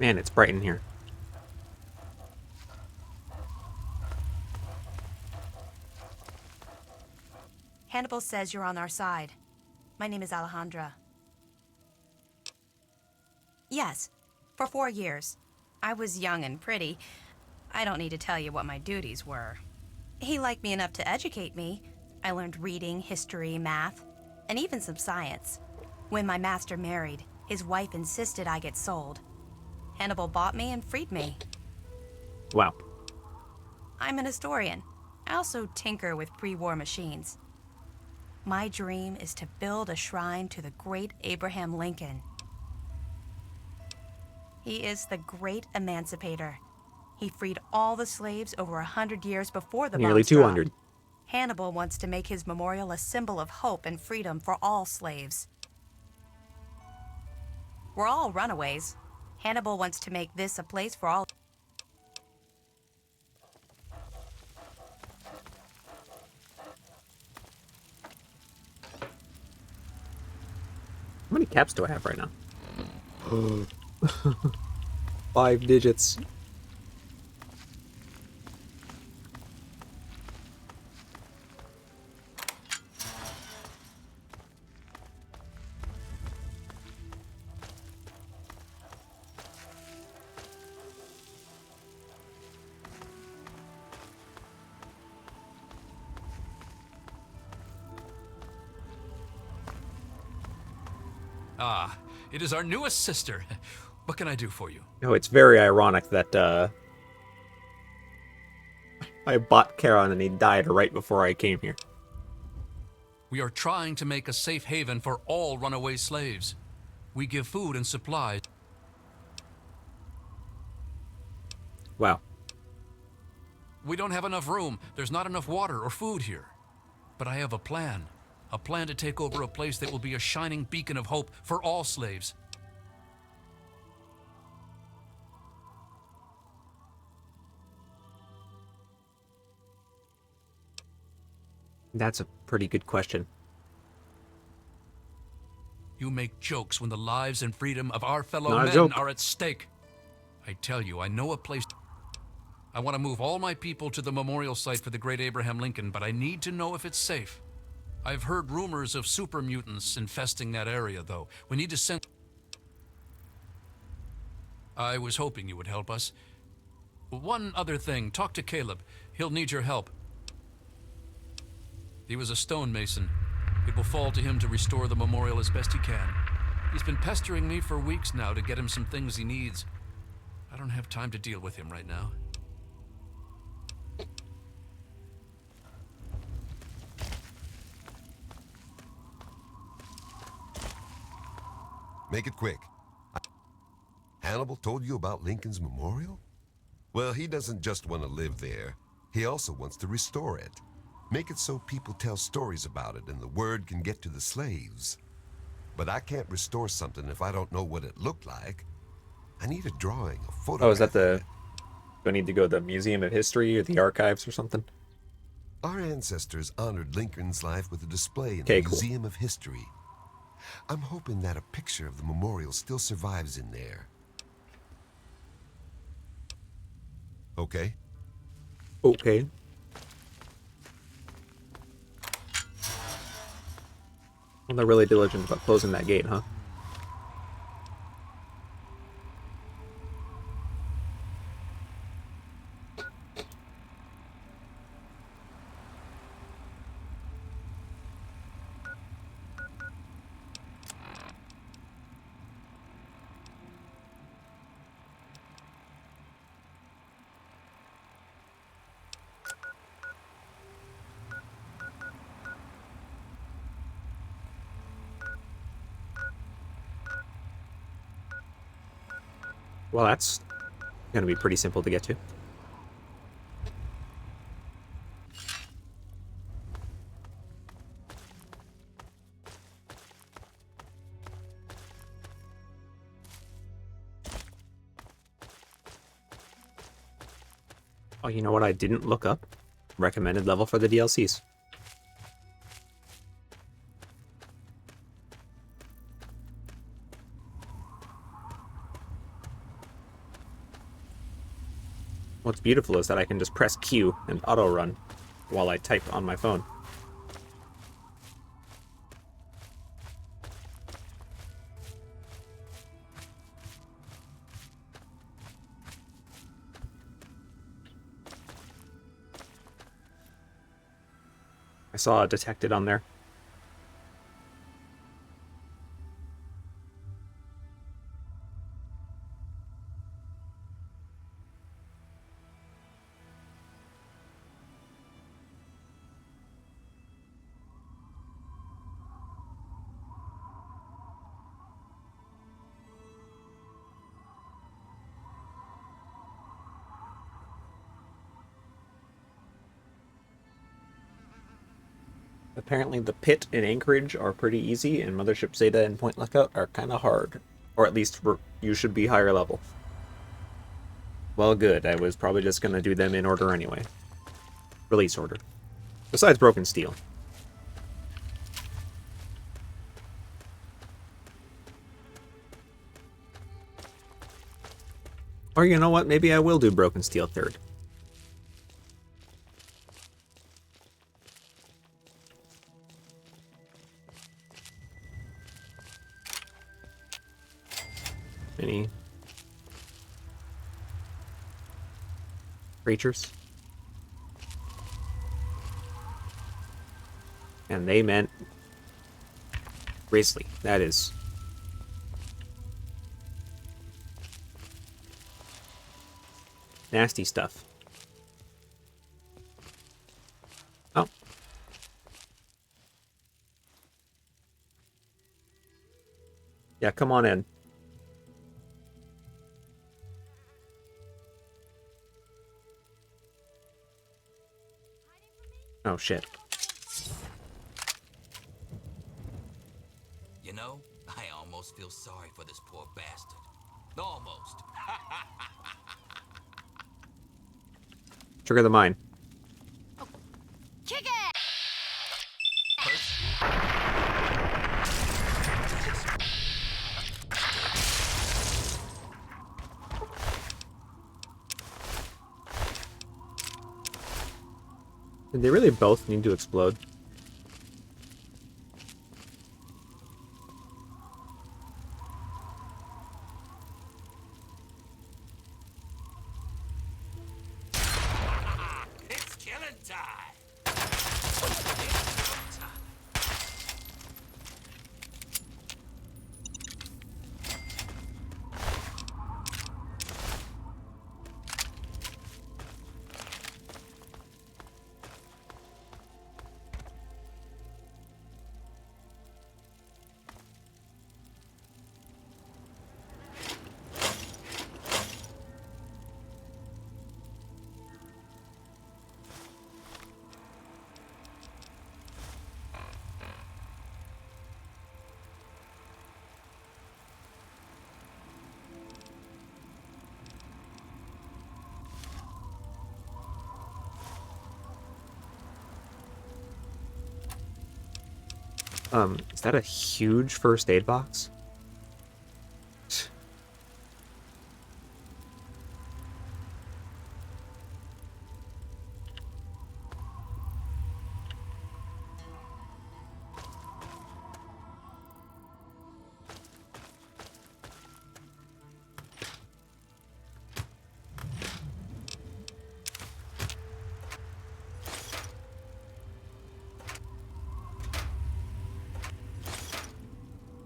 Man, it's bright in here. Hannibal says you're on our side. My name is Alejandra. Yes, for 4 years. I was young and pretty. I don't need to tell you what my duties were. He liked me enough to educate me. I learned reading, history, math, and even some science. When my master married, his wife insisted I get sold. Hannibal bought me and freed me. Wow. I'm an historian. I also tinker with pre-war machines. My dream is to build a shrine to the great Abraham Lincoln. He is the great emancipator. He freed all the slaves over 100 years before the Nearly bombs dropped. 200. Hannibal wants to make his memorial a symbol of hope and freedom for all slaves. We're all runaways. Hannibal wants to make this a place for all. How many caps do I have right now? 5 digits. Ah, it is our newest sister. What can I do for you? No, it's very ironic that I bought Charon and he died right before I came here. We are trying to make a safe haven for all runaway slaves. We give food and supplies. Wow. We don't have enough room. There's not enough water or food here. But I have a plan. A plan to take over a place that will be a shining beacon of hope for all slaves. That's a pretty good question. You make jokes when the lives and freedom of our fellow Not a men joke. are at stake. I tell you, I know a place. I want to move all my people to the memorial site for the great Abraham Lincoln, but I need to know if it's safe. I've heard rumors of super mutants infesting that area, though. We need to send... I was hoping you would help us. One other thing, talk to Caleb. He'll need your help. He was a stonemason. It will fall to him to restore the memorial as best he can. He's been pestering me for weeks now to get him some things he needs. I don't have time to deal with him right now. Make it quick. Hannibal told you about Lincoln's memorial? Well, he doesn't just want to live there. He also wants to restore it. Make it so people tell stories about it and the word can get to the slaves. But I can't restore something if I don't know what it looked like. I need a drawing, a photograph. Oh, is that the... Do I need to go to the Museum of History or the archives or something? Our ancestors honored Lincoln's life with a display in Okay, the cool. Museum of History. I'm hoping that a picture of the memorial still survives in there. Okay? Okay. Well, they're really diligent about closing that gate, huh? Well, that's gonna be pretty simple to get to. Oh, you know what I didn't look up? Recommended level for the DLCs. What's beautiful is that I can just press Q and auto-run while I type on my phone. I saw a detected on there. Apparently the pit and Anchorage are pretty easy, and Mothership Zeta and Point Lookout are kind of hard. Or at least you should be higher level. Well, good. I was probably just going to do them in order anyway. Release order. Besides Broken Steel. Or you know what? Maybe I will do Broken Steel third. Any creatures? And they meant Grizzly. That is nasty stuff. Oh. Yeah, come on in. Oh, shit. You know, I almost feel sorry for this poor bastard. Almost. Trigger the mine. Kick it! Did they really both need to explode? It's killing time. It's killing time. Is that a huge first aid box?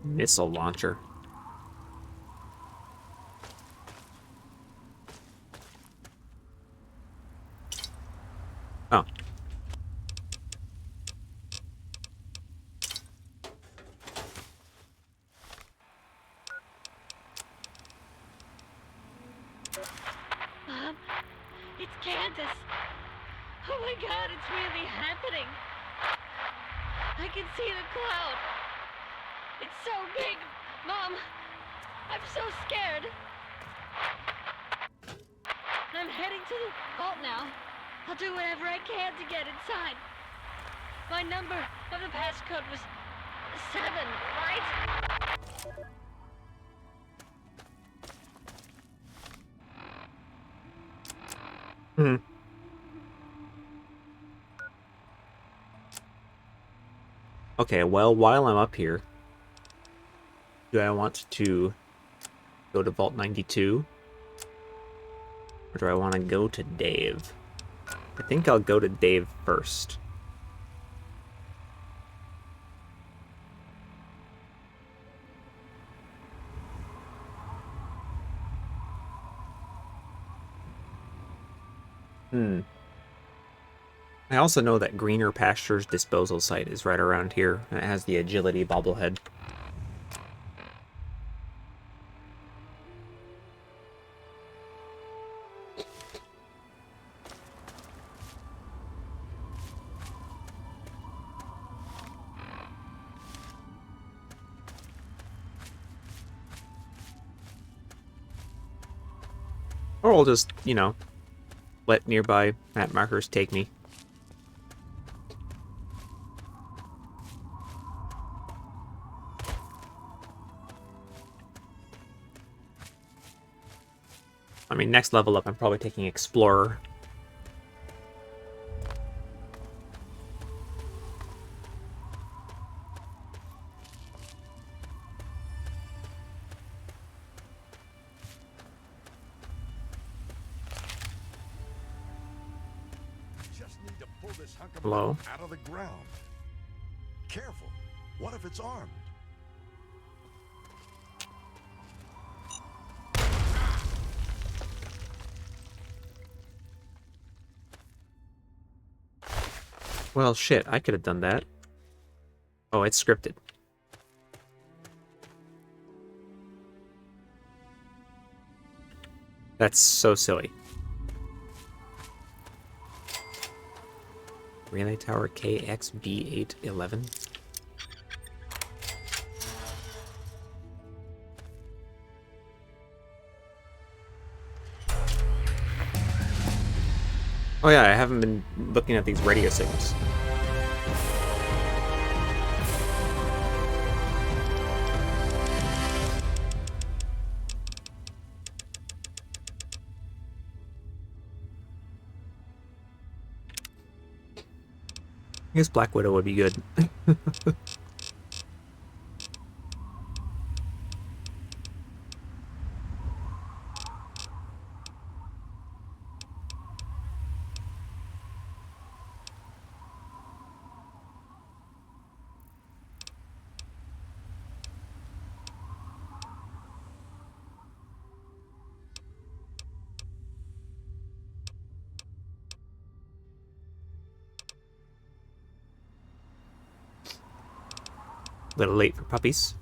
Missile launcher. Oh. Mom, it's Candace. Oh my god, it's really happening. I can see the cloud. It's so big. Mom, I'm so scared. I'm heading to the vault now. I'll do whatever I can to get inside. My number of the passcode was 7, right? Hmm. Okay, well, while I'm up here, do I want to go to Vault 92? Or do I want to go to Dave? I think I'll go to Dave first. Hmm. I also know that Greener Pastures disposal site is right around here, and it has the agility bobblehead. Or I'll just, let nearby map markers take me. I mean, next level up, I'm probably taking Explorer. Just need to pull this hunk of Hello? metal out of the ground. Careful. What if it's armed? Well, shit, I could have done that. Oh, it's scripted. That's so silly. Relay Tower KXB811. Oh yeah, I haven't been looking at these radio signals. I guess Black Widow would be good. A little late for puppies.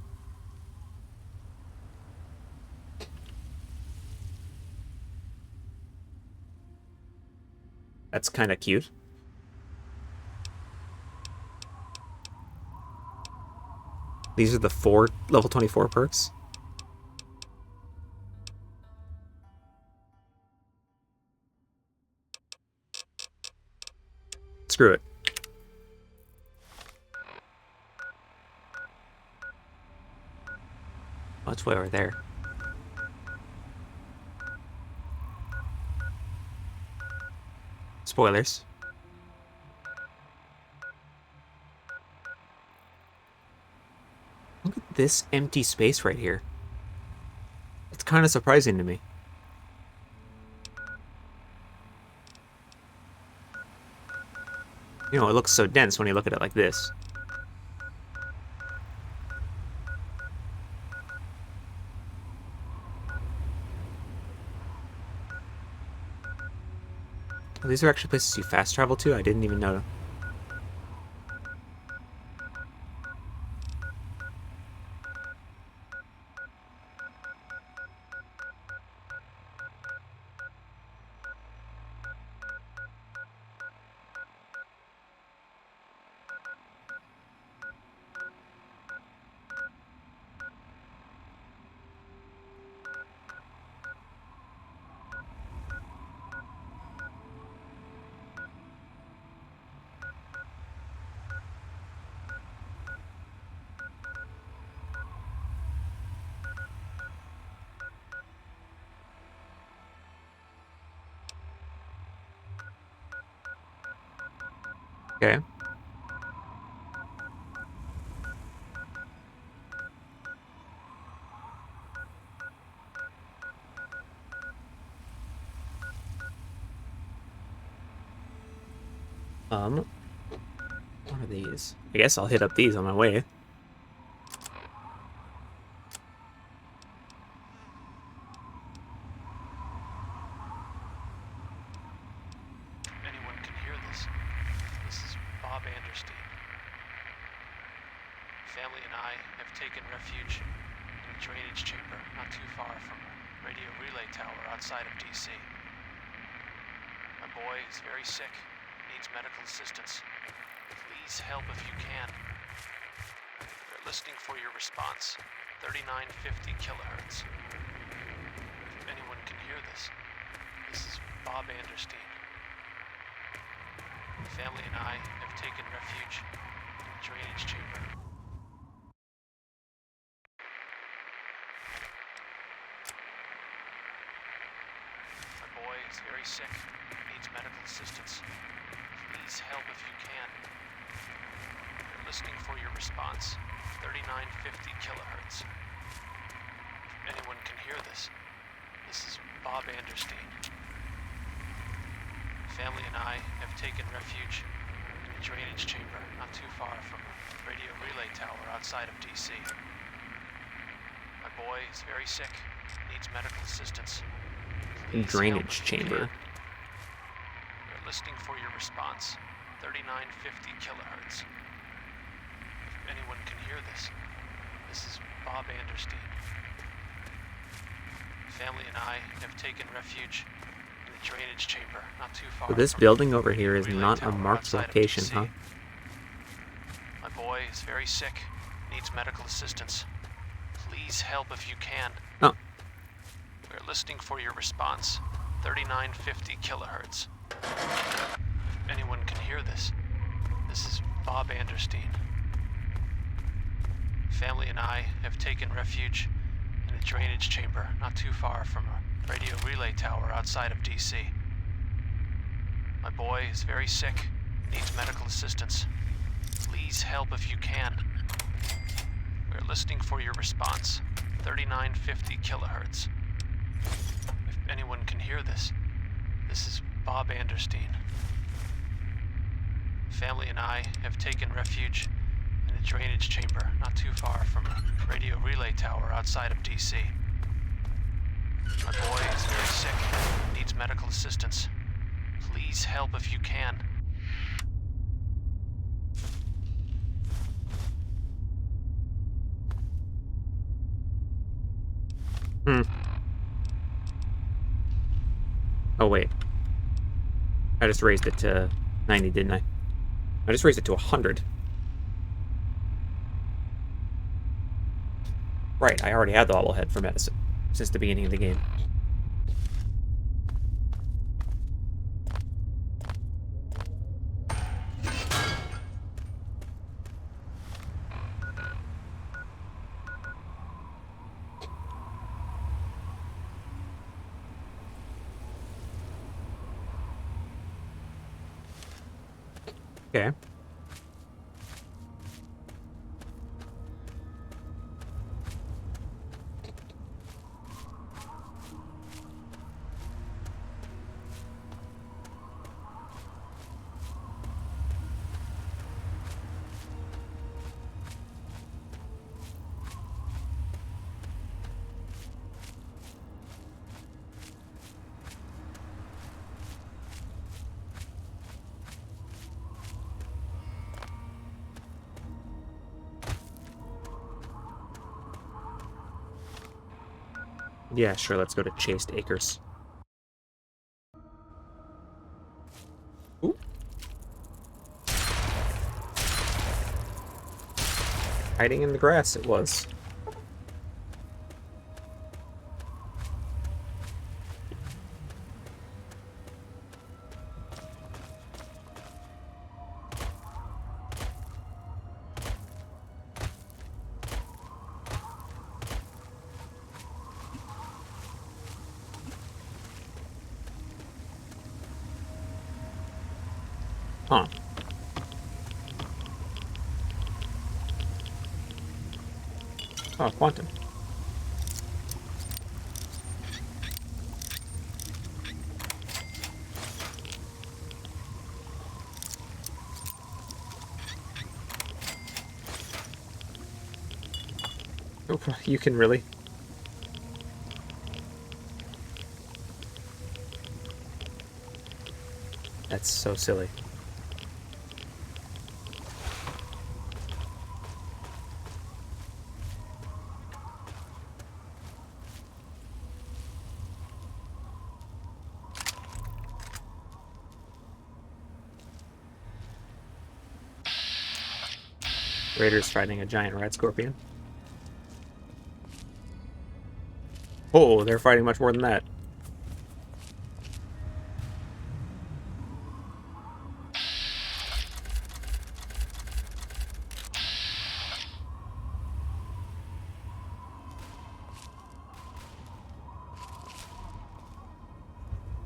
That's kind of cute. These are the 4 level 24 perks. Screw it. Oh, it's way over there. Spoilers. Look at this empty space right here. It's kind of surprising to me. It looks so dense when you look at it like this. Oh, these are actually places you fast travel to? I didn't even know. Okay. What are these? I guess I'll hit up these on my way. Anyone can hear this. This is Bob Anderstein. Family and I have taken refuge in a drainage chamber not too far from a radio relay tower outside of D.C. My boy is very sick, needs medical assistance. Please help if you can. We're listening for your response. 3950 kilohertz. If anyone can hear this, this is Bob Anderstein. Family and I have taken refuge in a drainage chamber. My boy is very sick, needs medical assistance. Please help if you can. We're listening for your response. 3950 kilohertz. If anyone can hear this, this is Bob Anderstein. Family and I have taken refuge in a drainage chamber not too far from a radio relay tower outside of D.C. My boy is very sick, needs medical assistance. Please Drainage help if you chamber. can. We're listening for your response. 3950 kilohertz. If anyone can hear this, this is Bob Anderstein. Family and I have taken refuge in a drainage chamber not too far. So this from building over here is relay not a tower marked outside of location, DC. huh? My boy is very sick, needs medical assistance. Please help if you can. Oh. We're listening for your response. 3950 kilohertz. If anyone can hear this, this is Bob Anderstein. Family and I have taken refuge in a drainage chamber not too far from a radio relay tower outside of DC. My boy is very sick, needs medical assistance. Please help if you can. We're listening for your response. 3950 kilohertz. If anyone can hear this, this is Bob Anderstein. Family and I have taken refuge in a drainage chamber not too far from a radio relay tower outside of DC. My boy is very sick, needs medical assistance. Please help if you can. Oh, wait. I just raised it to 90, didn't I? I just raised it to 100. Right, I already had the bobblehead for medicine since the beginning of the game. Okay. Yeah, sure, let's go to Chased Acres. Ooh. Hiding in the grass it was. Huh. Oh, quantum. Oh, you can really. That's so silly. Raiders fighting a giant red scorpion. Oh, they're fighting much more than that.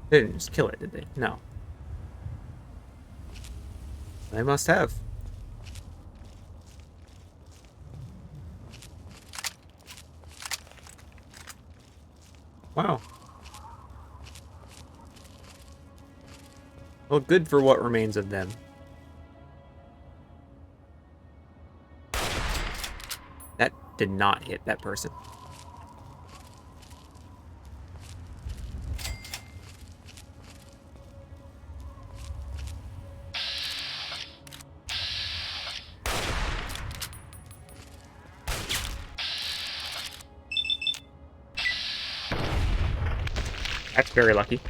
They didn't just kill it, did they? No. They must have. Wow. Well, good for what remains of them. That did not hit that person. That's very lucky.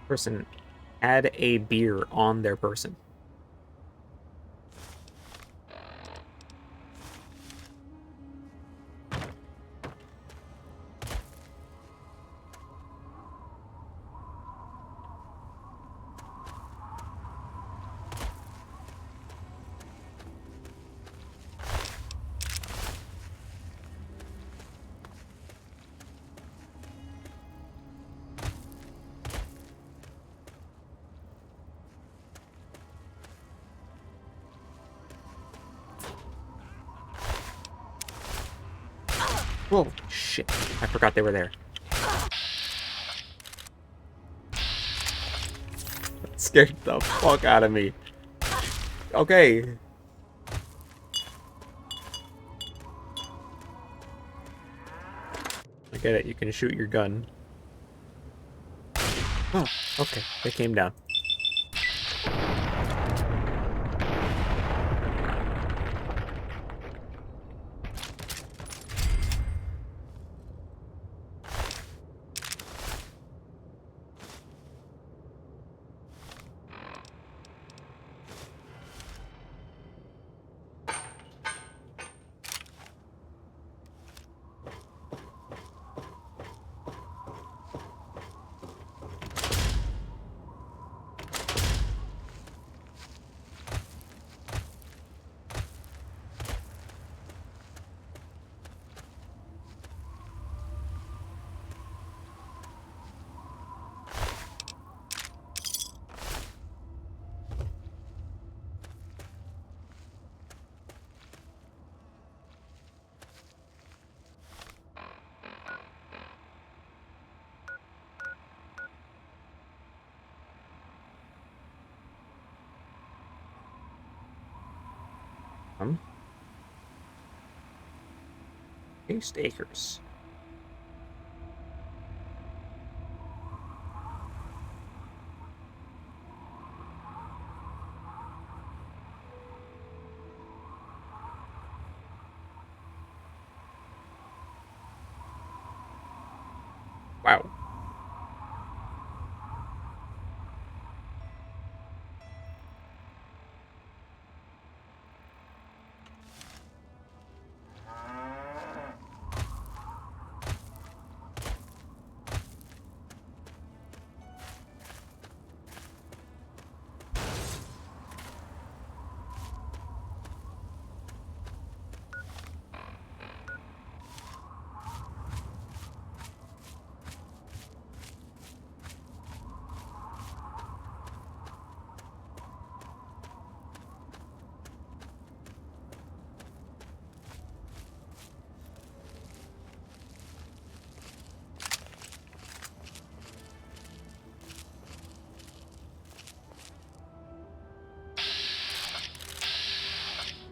Person had a beer on their person. Whoa, shit. I forgot they were there. That scared the fuck out of me. Okay. I get it, you can shoot your gun. Oh, okay, they came down. East Acres. Wow.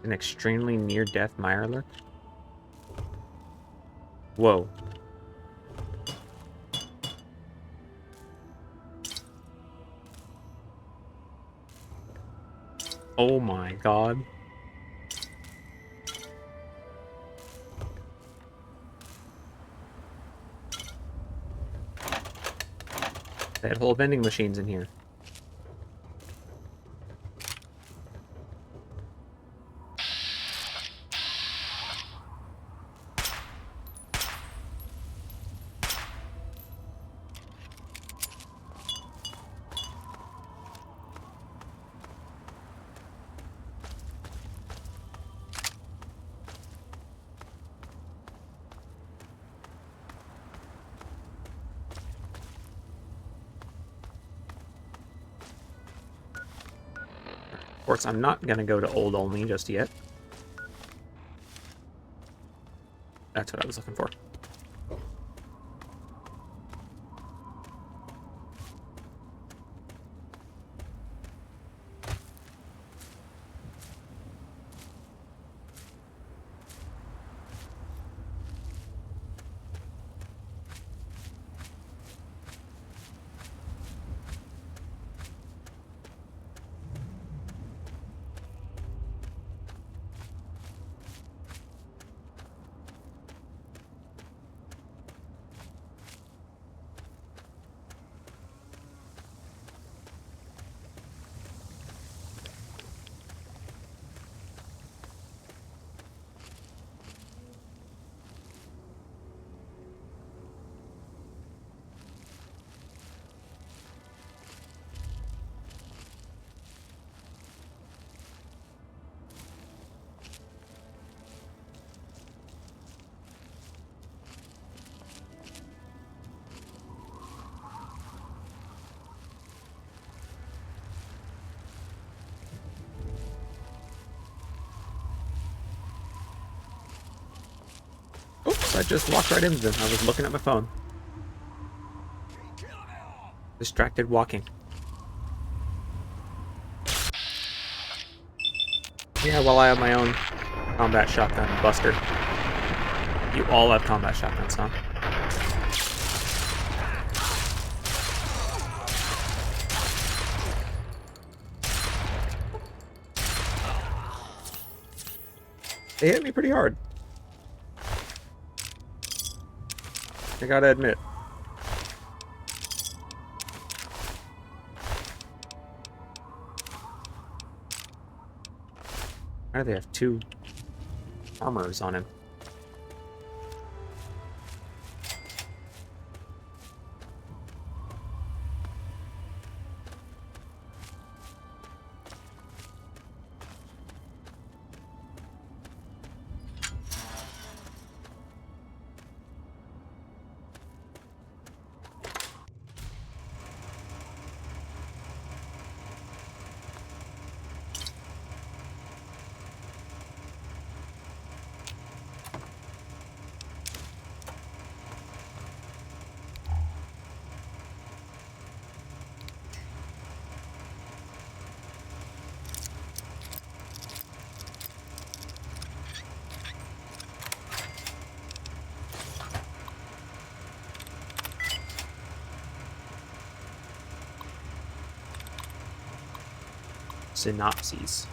An extremely near-death Mirelurk? Whoa. Oh my god. They had whole vending machines in here. Of course, I'm not gonna go to old only just yet. That's what I was looking for. Oops, I just walked right into them. I was looking at my phone. Distracted walking. Yeah, well, I have my own combat shotgun buster. You all have combat shotguns, huh? They hit me pretty hard. I gotta admit. Why do they have two armors on him? Synopses.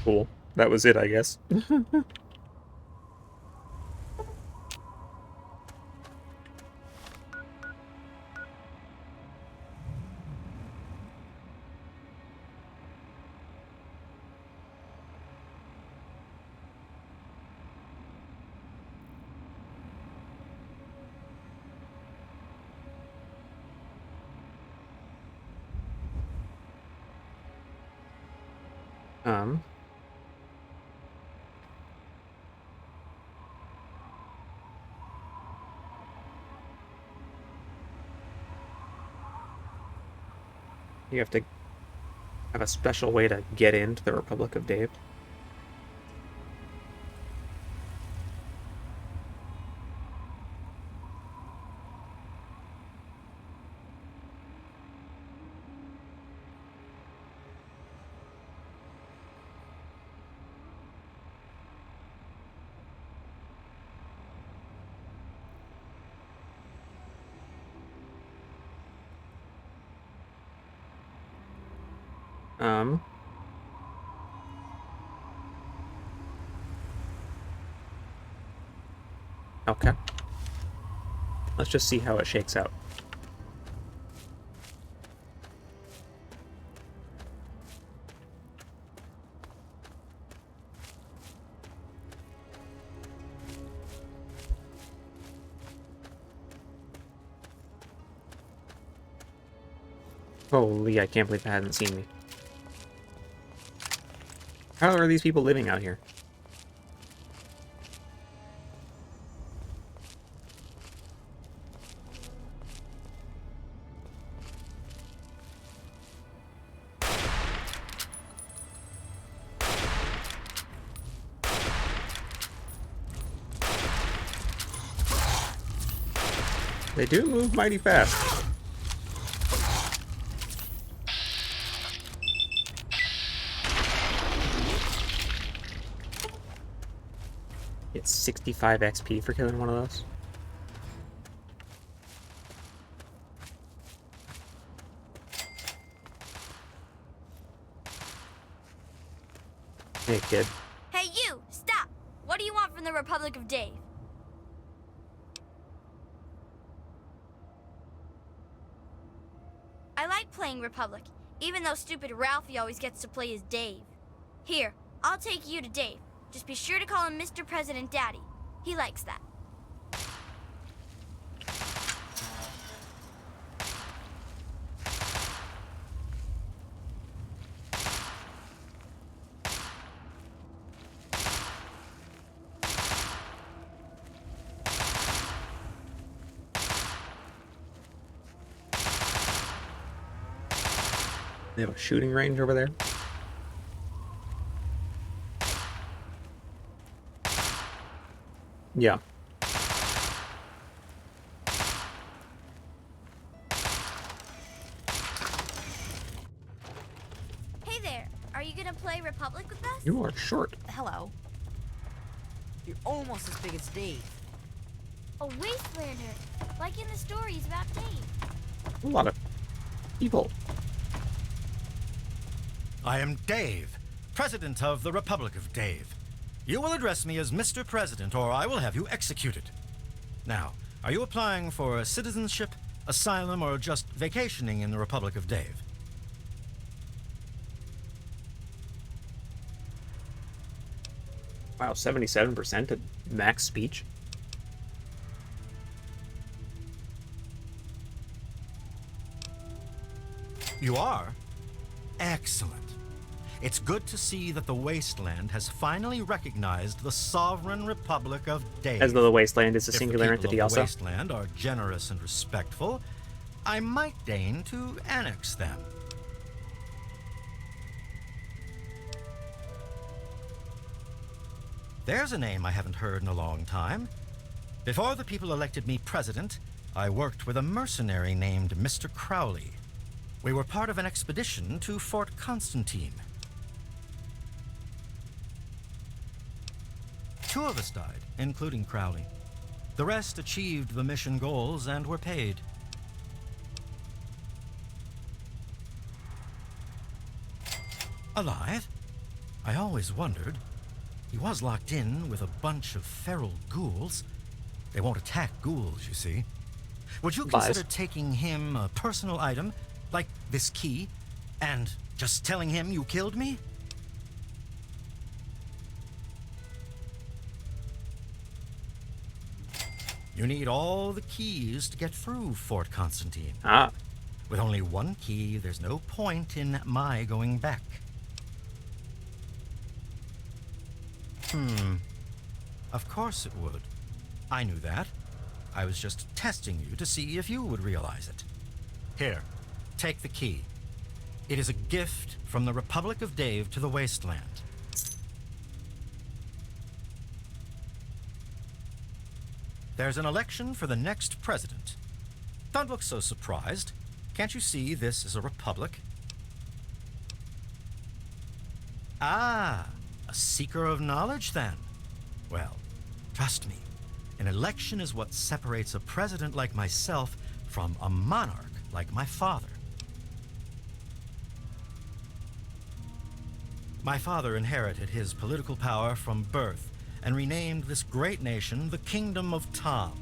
Cool. That was it, I guess. Um. You have to have a special way to get into the Republic of Dave. Um. Okay. Let's just see how it shakes out. Holy, I can't believe it hadn't seen me. How are these people living out here? They do move mighty fast. It's 65 XP for killing one of those. Hey, kid. Hey, you! Stop! What do you want from the Republic of Dave? I like playing Republic, even though stupid Ralphie always gets to play as Dave. Here, I'll take you to Dave. Just be sure to call him Mr. President Daddy. He likes that. They have a shooting range over there. Yeah. Hey there, are you gonna play Republic with us? You are short. Hello. You're almost as big as Dave. A wastelander, like in the stories about Dave. A lot of people. I am Dave, President of the Republic of Dave. You will address me as Mr. President, or I will have you executed. Now, are you applying for citizenship, asylum, or just vacationing in the Republic of Dave? Wow, 77% at max speech. You are? Excellent. It's good to see that the Wasteland has finally recognized the sovereign Republic of Dave. As though the Wasteland is a If singular the people entity of the also. Wasteland are generous and respectful, I might deign to annex them. There's a name I haven't heard in a long time. Before the people elected me president, I worked with a mercenary named Mr. Crowley. We were part of an expedition to Fort Constantine. 2 of us died, including Crowley. The rest achieved the mission goals and were paid. Alive? I always wondered. He was locked in with a bunch of feral ghouls. They won't attack ghouls, you see. Would you consider taking him a personal item, like this key, and just telling him you killed me? You need all the keys to get through Fort Constantine. Ah. With only one key, there's no point in my going back. Of course it would. I knew that. I was just testing you to see if you would realize it. Here, take the key. It is a gift from the Republic of Dave to the Wasteland. There's an election for the next president. Don't look so surprised. Can't you see this is a republic? Ah, a seeker of knowledge then. Well, trust me, an election is what separates a president like myself from a monarch like my father. My father inherited his political power from birth and renamed this great nation the Kingdom of Tom.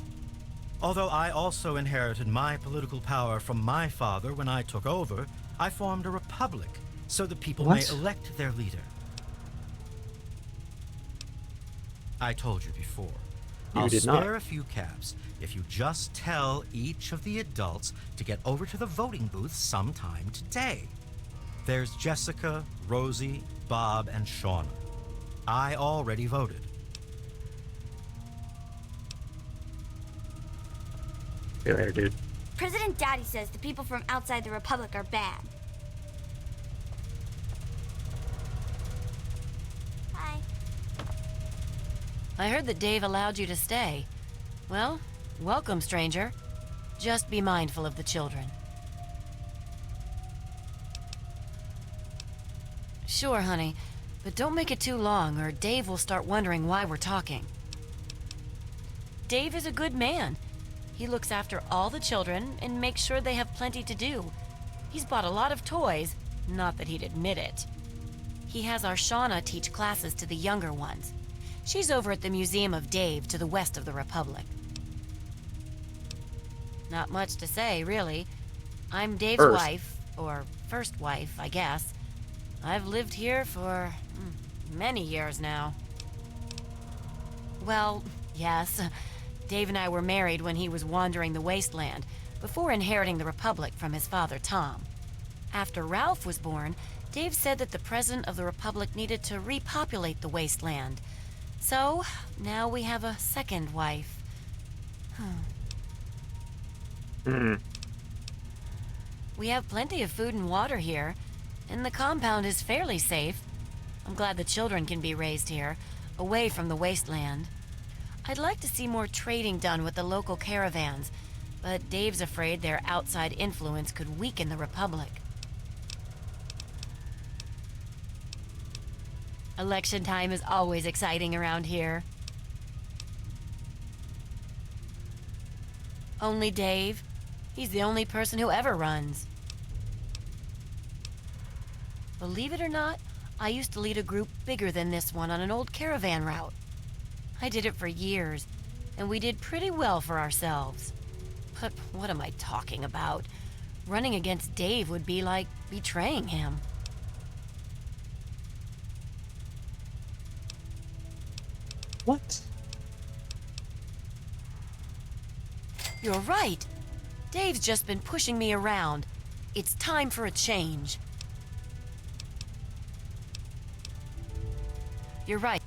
Although I also inherited my political power from my father when I took over, I formed a republic so the people may elect their leader. I told you before. I'll spare a few caps if you just tell each of the adults to get over to the voting booth sometime today. There's Jessica, Rosie, Bob, and Shauna. I already voted. See you later, dude. President Daddy says the people from outside the Republic are bad. Hi. I heard that Dave allowed you to stay. Well, welcome, stranger. Just be mindful of the children. Sure, honey, but don't make it too long or Dave will start wondering why we're talking. Dave is a good man. He looks after all the children and makes sure they have plenty to do. He's bought a lot of toys, not that he'd admit it. He has our Shauna teach classes to the younger ones. She's over at the Museum of Dave to the west of the Republic. Not much to say, really. I'm Dave's wife, or first wife, I guess. I've lived here for many years now. Well, yes. Dave and I were married when he was wandering the wasteland, before inheriting the Republic from his father, Tom. After Ralph was born, Dave said that the President of the Republic needed to repopulate the wasteland. So, now we have a second wife. We have plenty of food and water here, and the compound is fairly safe. I'm glad the children can be raised here, away from the wasteland. I'd like to see more trading done with the local caravans, but Dave's afraid their outside influence could weaken the Republic. Election time is always exciting around here. Only Dave. He's the only person who ever runs. Believe it or not, I used to lead a group bigger than this one on an old caravan route. I did it for years, and we did pretty well for ourselves. But what am I talking about? Running against Dave would be like betraying him. What? You're right. Dave's just been pushing me around. It's time for a change. You're right.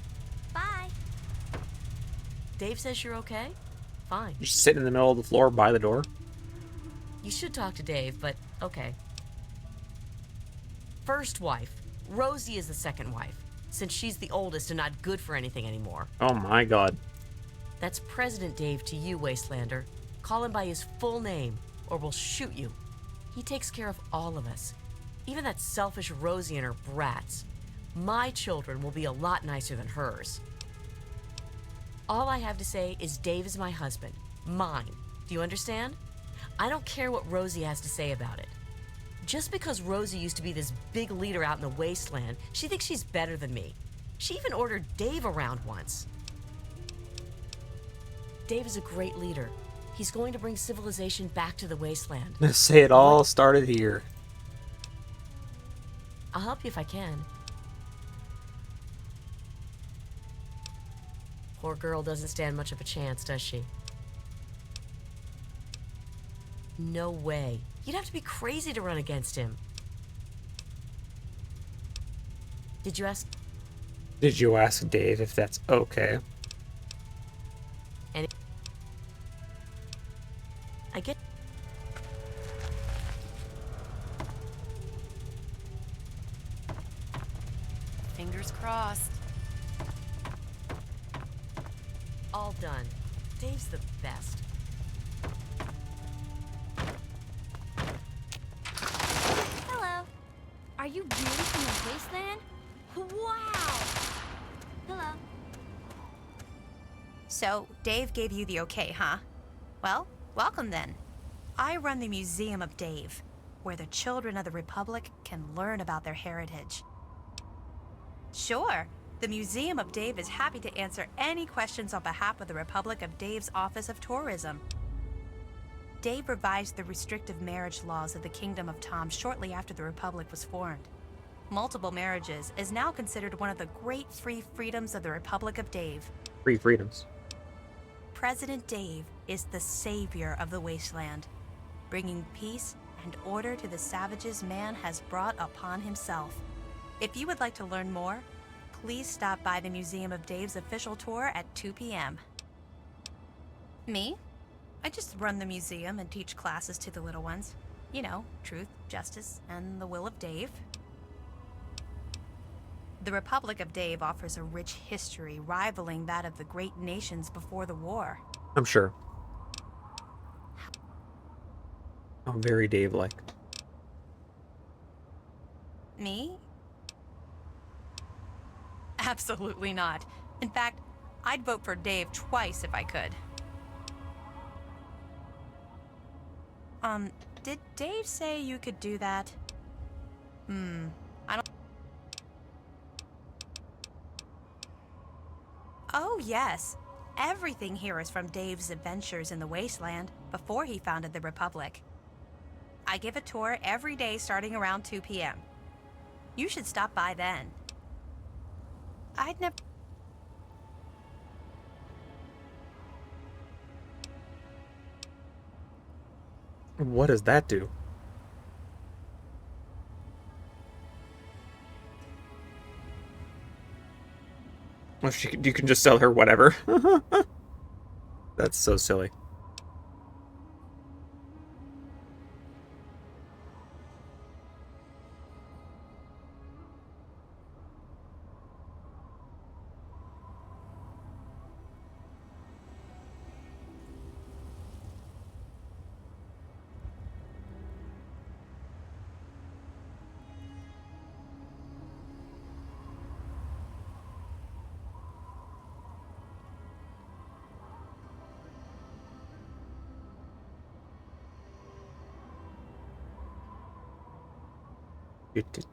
Bye. Dave says you're okay? Fine. You're just sitting in the middle of the floor by the door. You should talk to Dave, but okay. First wife. Rosie is the second wife, since she's the oldest and not good for anything anymore. Oh my god. That's President Dave to you, Wastelander. Call him by his full name, or we'll shoot you. He takes care of all of us. Even that selfish Rosie and her brats. My children will be a lot nicer than hers. All I have to say is Dave is my husband. Mine. Do you understand? I don't care what Rosie has to say about it. Just because Rosie used to be this big leader out in the wasteland, she thinks she's better than me. She even ordered Dave around once. Dave is a great leader. He's going to bring civilization back to the wasteland. Let's say it all started here. I'll help you if I can. Poor girl doesn't stand much of a chance, does she? No way. You'd have to be crazy to run against him. Did you ask? Did you ask Dave if that's okay? And I get. Fingers crossed. All done. Dave's the best. Hello. Are you really from the wasteland? Wow. Hello. So, Dave gave you the okay, huh? Well, welcome then. I run the Museum of Dave, where the children of the Republic can learn about their heritage. Sure. The Museum of Dave is happy to answer any questions on behalf of the Republic of Dave's Office of Tourism. Dave revised the restrictive marriage laws of the Kingdom of Tom shortly after the Republic was formed. Multiple marriages is now considered one of the great free freedoms of the Republic of Dave. Free freedoms. President Dave is the savior of the wasteland, bringing peace and order to the savages man has brought upon himself. If you would like to learn more, please stop by the Museum of Dave's official tour at 2 p.m. Me? I just run the museum and teach classes to the little ones. You know, truth, justice, and the will of Dave. The Republic of Dave offers a rich history rivaling that of the great nations before the war. I'm sure. Oh, very Dave-like. Me? Absolutely not. In fact, I'd vote for Dave twice if I could. Did Dave say you could do that? I don't... Oh, yes. Everything here is from Dave's adventures in the wasteland before he founded the Republic. I give a tour every day starting around 2 p.m. You should stop by then. I'd never... What does that do? Well, you can just tell her whatever. That's so silly.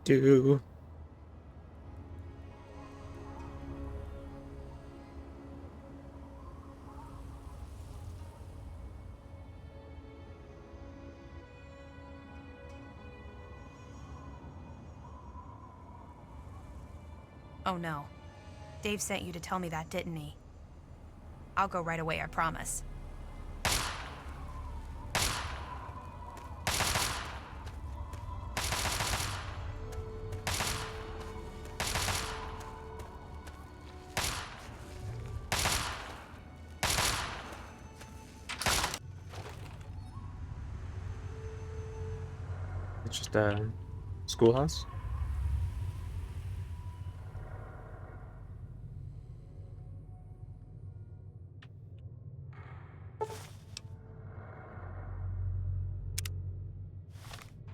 Do. Oh no. Dave sent you to tell me that, didn't he? I'll go right away, I promise. It's just a schoolhouse.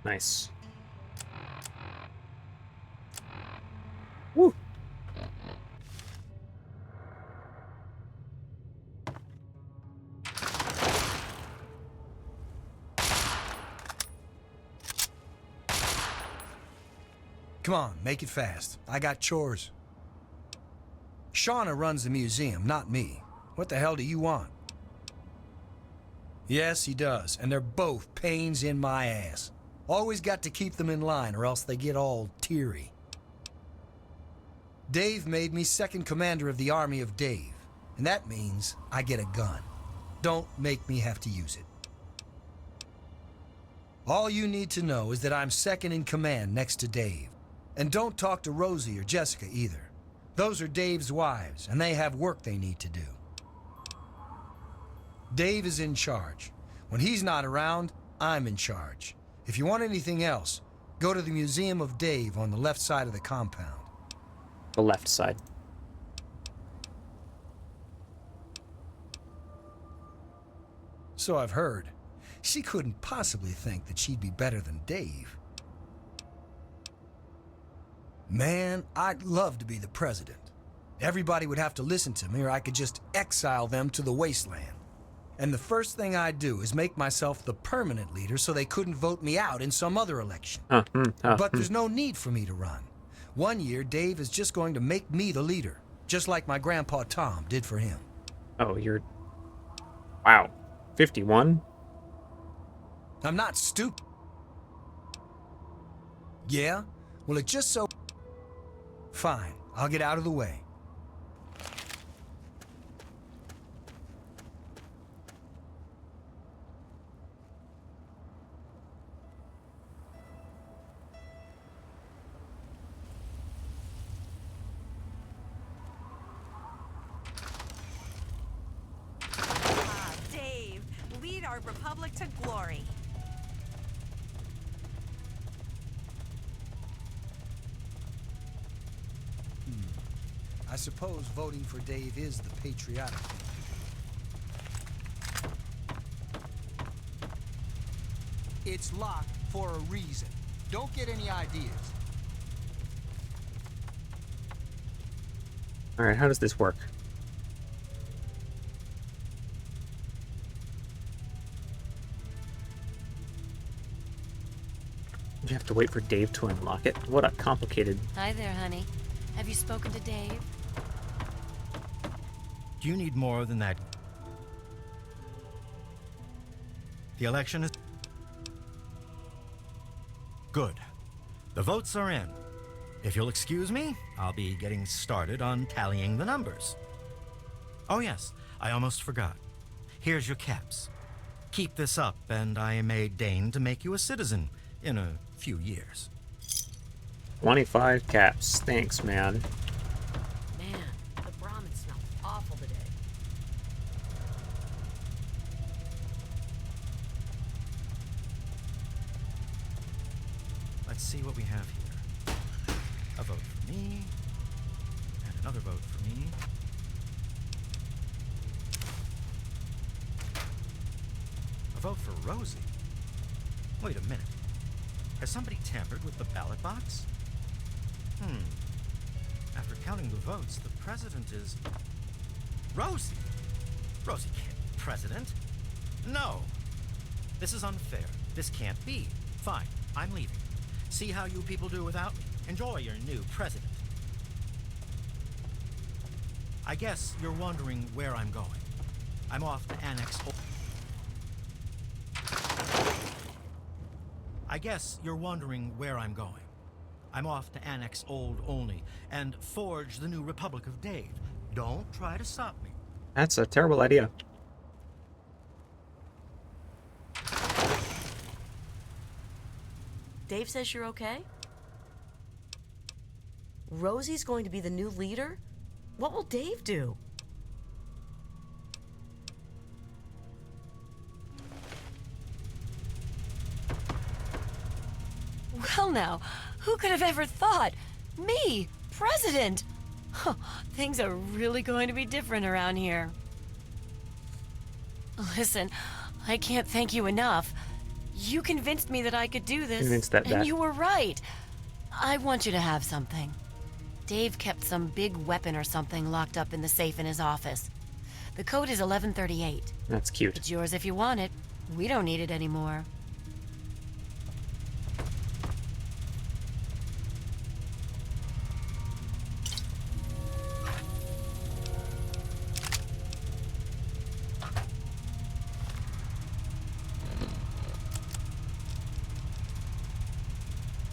Nice. Woo. Come on, make it fast. I got chores. Shauna runs the museum, not me. What the hell do you want? Yes, he does, and they're both pains in my ass. Always got to keep them in line or else they get all teary. Dave made me second commander of the Army of Dave, and that means I get a gun. Don't make me have to use it. All you need to know is that I'm second in command next to Dave. And don't talk to Rosie or Jessica either. Those are Dave's wives, and they have work they need to do. Dave is in charge. When he's not around, I'm in charge. If you want anything else, go to the Museum of Dave on the left side of the compound. The left side. So I've heard. She couldn't possibly think that she'd be better than Dave. Man, I'd love to be the president. Everybody would have to listen to me or I could just exile them to the wasteland. And the first thing I'd do is make myself the permanent leader so they couldn't vote me out in some other election. But there's no need for me to run. One year, Dave is just going to make me the leader, just like my grandpa Tom did for him. Oh, you're... Wow. 51? I'm not stupid. Yeah? Well, it just so... Fine, I'll get out of the way. Dave, lead our republic to glory. I suppose voting for Dave is the patriotic thing to do. It's locked for a reason. Don't get any ideas. Alright, how does this work? You have to wait for Dave to unlock it? What a complicated... Hi there, honey. Have you spoken to Dave? Do you need more than that? The election is... Good. The votes are in. If you'll excuse me, I'll be getting started on tallying the numbers. Oh yes, I almost forgot. Here's your caps. Keep this up, and I may deign to make you a citizen in a few years. 25 caps. Thanks, man. Man, the Brahmin smells awful today. Let's see what we have here. A vote for me, and another vote for me. A vote for Rosie. Wait a minute. Has somebody tampered with the ballot box? After counting the votes, the president is... Rosie! Rosie can't be president. No! This is unfair. This can't be. Fine, I'm leaving. See how you people do without me. Enjoy your new president. I guess you're wondering where I'm going. I'm off to annex... I guess you're wondering where I'm going. I'm off to annex Old Olney and forge the new Republic of Dave. Don't try to stop me. That's a terrible idea. Dave says you're okay? Rosie's going to be the new leader? What will Dave do? Well now, who could have ever thought? Me, president! Huh, things are really going to be different around here. Listen, I can't thank you enough. You convinced me that I could do this, and you were right. I want you to have something. Dave kept some big weapon or something locked up in the safe in his office. The code is 1138. That's cute. It's yours if you want it. We don't need it anymore.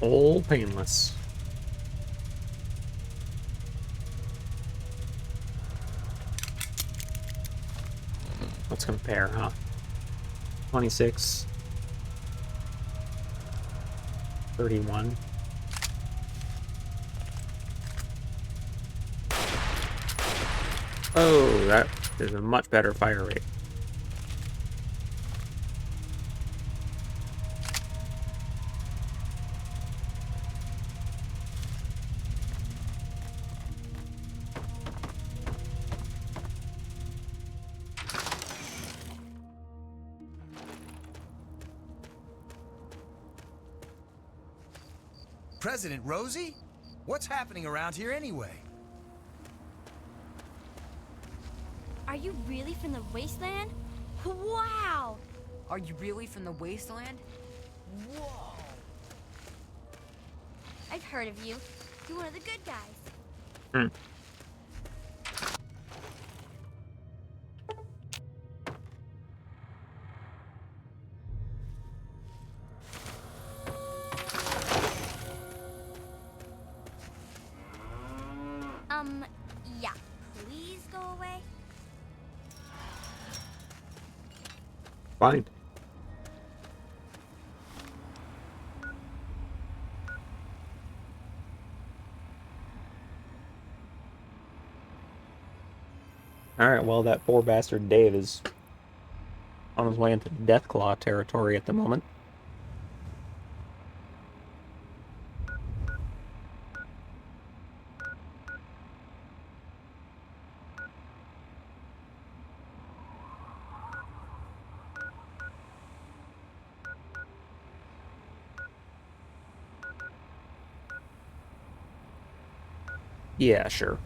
All painless. Let's compare, huh? 26. 31. Oh, that is a much better fire rate. President Rosie? What's happening around here anyway? Are you really from the wasteland? Wow! Are you really from the wasteland? Whoa! I've heard of you. to one of the good guys. Hmm. Yeah. Please go away. Fine. Alright, well, that poor bastard Dave is on his way into Deathclaw territory at the moment. Yeah, sure.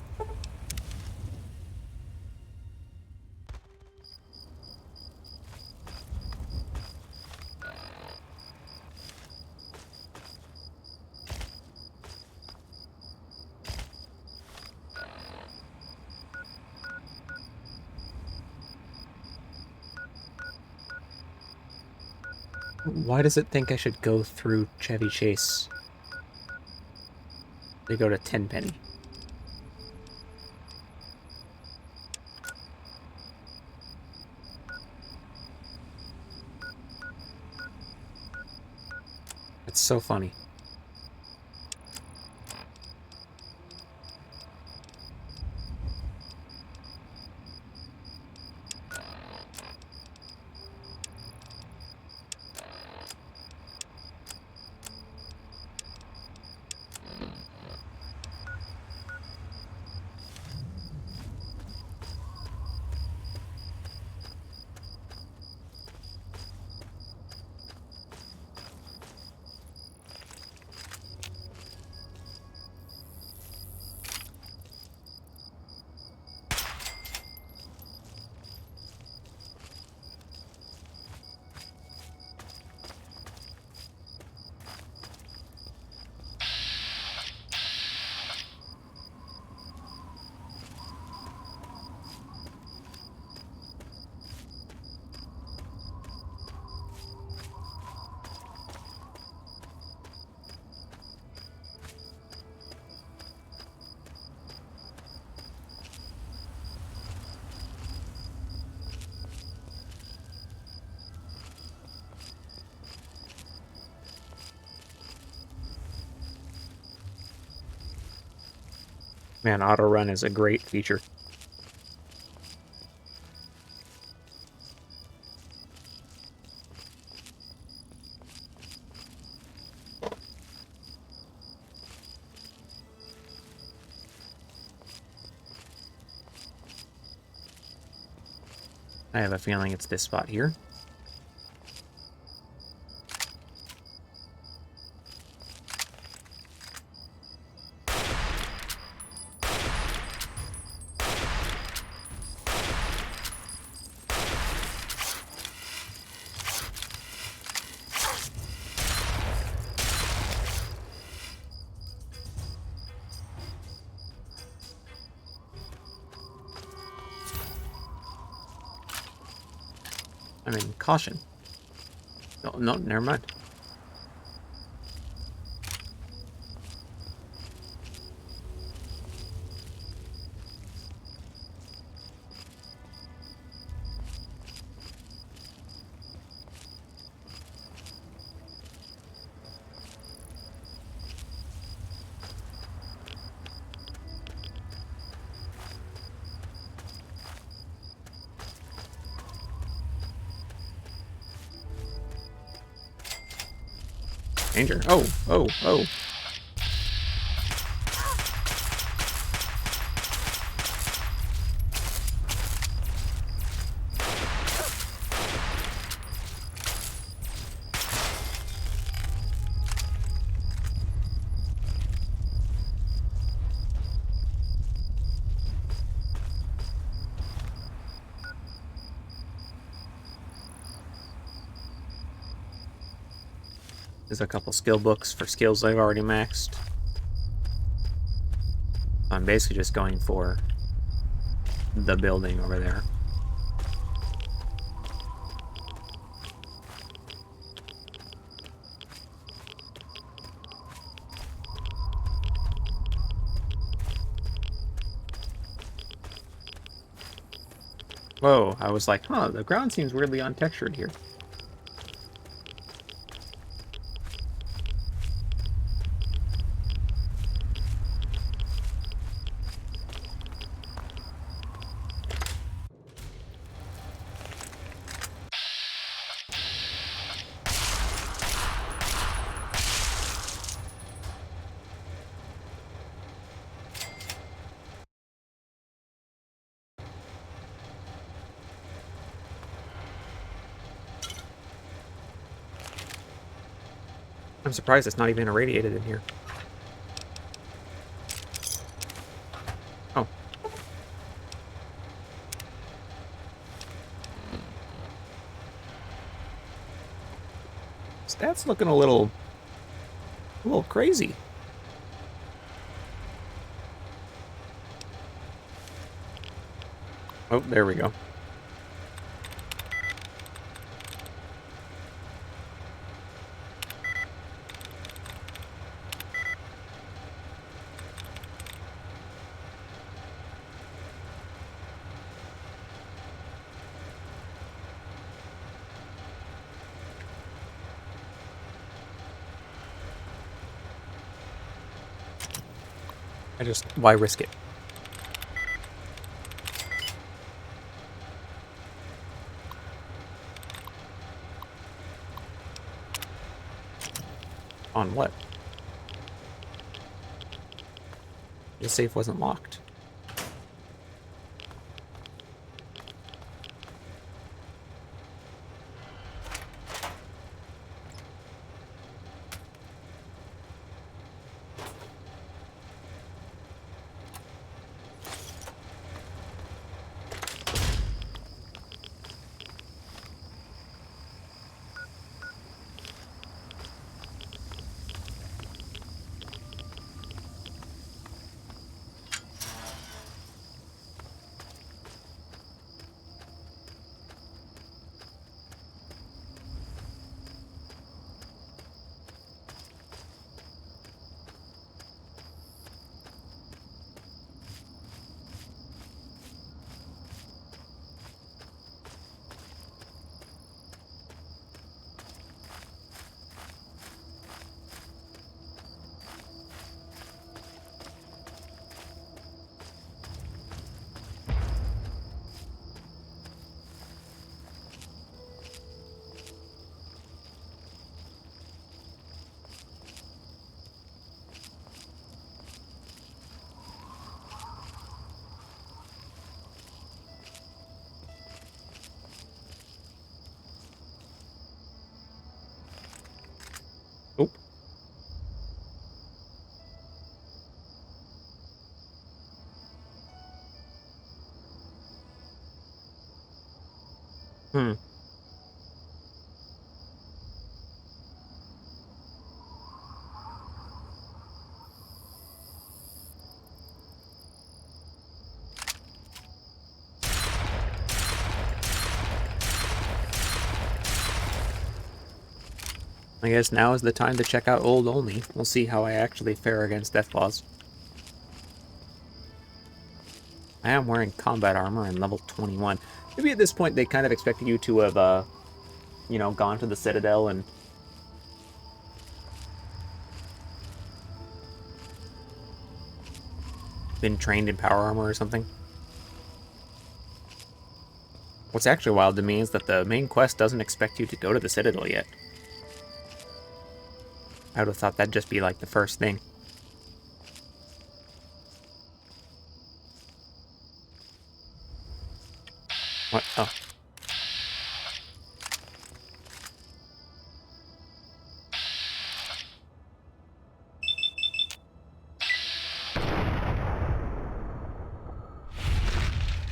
Why does it think I should go through Chevy Chase? They go to Tenpenny. It's so funny. Man, auto run is a great feature. I have a feeling it's this spot here. I mean, caution. No, never mind. Danger. Oh, oh, oh. There's a couple skill books for skills I've already maxed. I'm basically just going for the building over there. Whoa, I was like, huh, the ground seems weirdly untextured here. I'm surprised it's not even irradiated in here. Oh. That's looking a little crazy. Oh, there we go. Why risk it? On what? The safe wasn't locked. Oh. Hmm. I guess now is the time to check out Old Only. We'll see how I actually fare against Deathclaws. I am wearing combat armor and level 21. Maybe at this point they kind of expected you to have, you know, gone to the Citadel and been trained in power armor or something. What's actually wild to me is that the main quest doesn't expect you to go to the Citadel yet. I would have thought that'd just be like the first thing. What? Oh.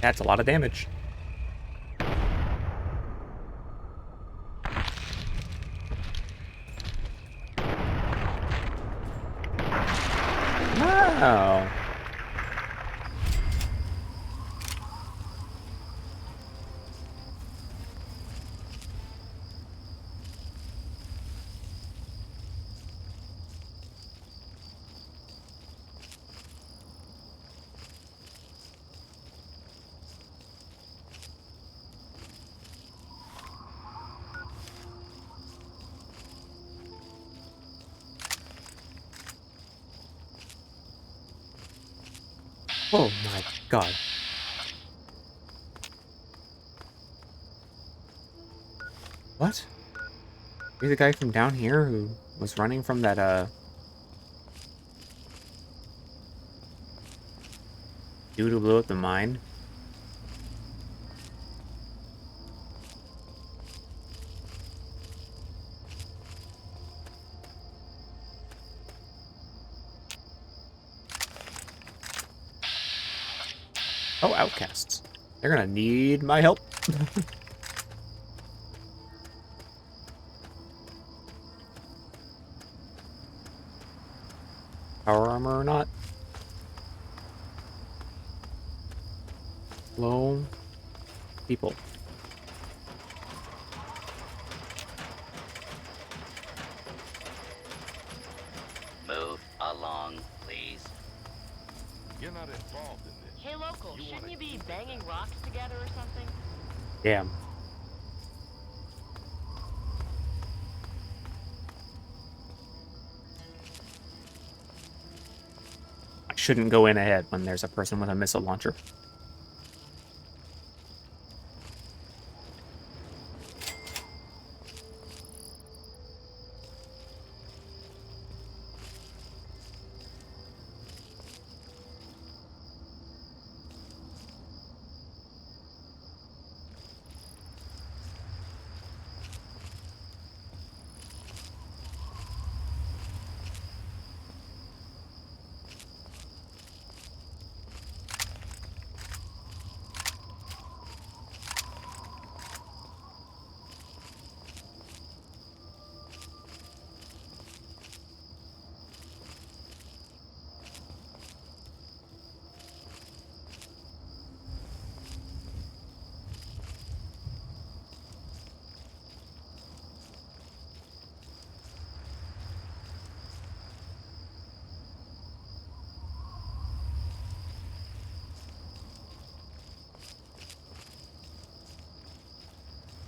That's a lot of damage. Wow. Oh my god. What? You're the guy from down here who was running from that, dude who blew up the mine? Oh, outcasts. They're gonna need my help. Power armor or not? Lone people. Move along, please. You're not involved in this. Hey, local, shouldn't you be banging rocks together or something? Damn. I shouldn't go in ahead when there's a person with a missile launcher.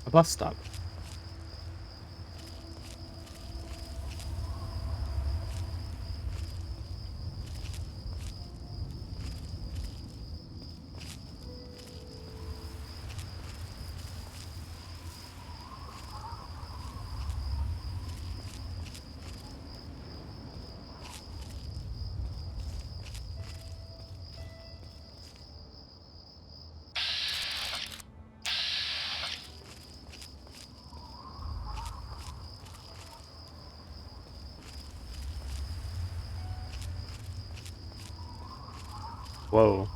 A bus stop. Whoa.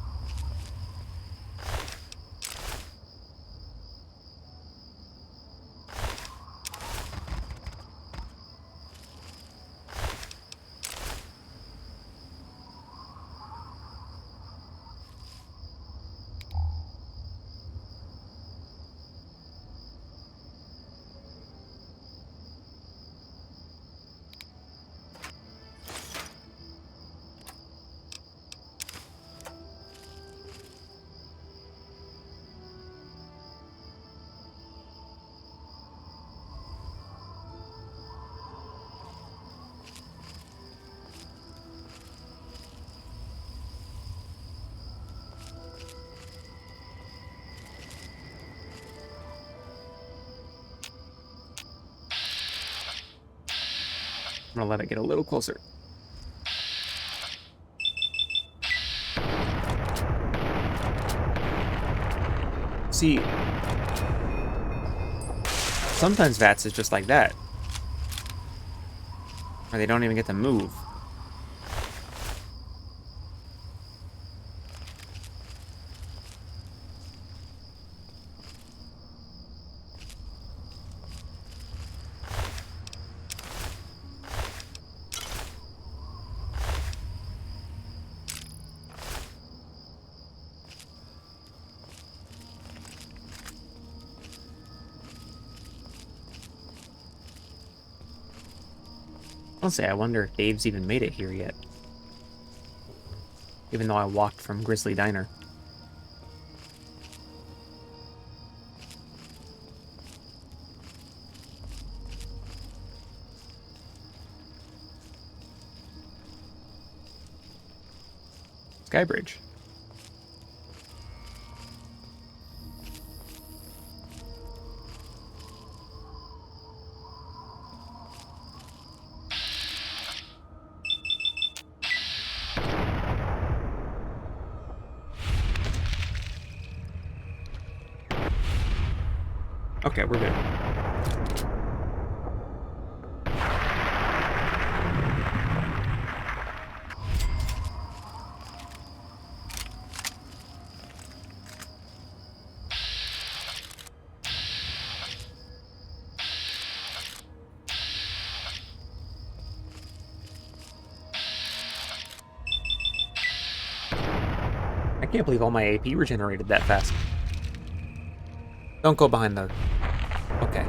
I'm gonna let it get a little closer. See, sometimes VATS is just like that. Or they don't even get to move. I'll say, I wonder if Dave's even made it here yet. Even though I walked from Grizzly Diner. Skybridge. Okay, we're good. I can't believe all my AP regenerated that fast. Don't go behind the... Okay.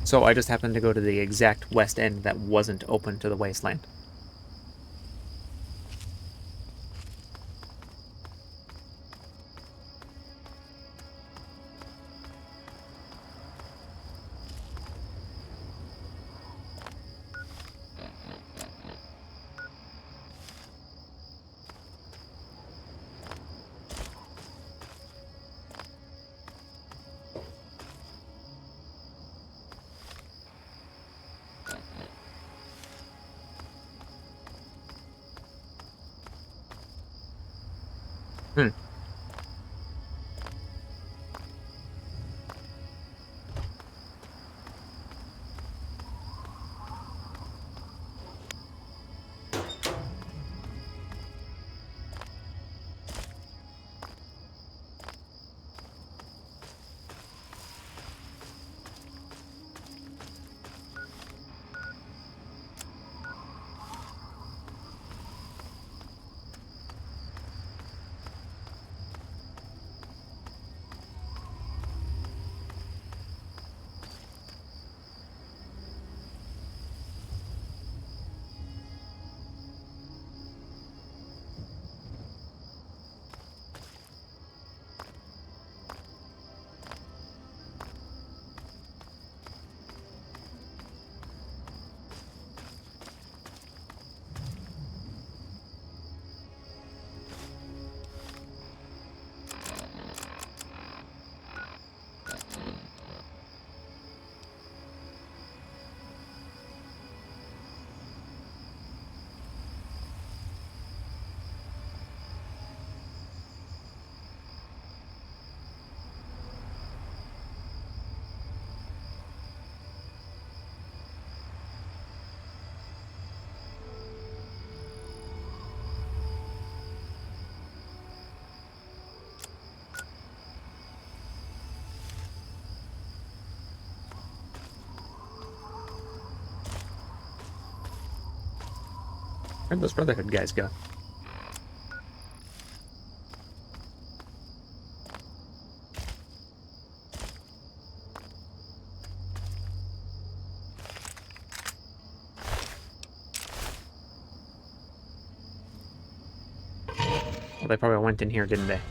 So I just happened to go to the exact west end that wasn't open to the wasteland. Hmm. Where'd those Brotherhood guys go? Well, they probably went in here, didn't they?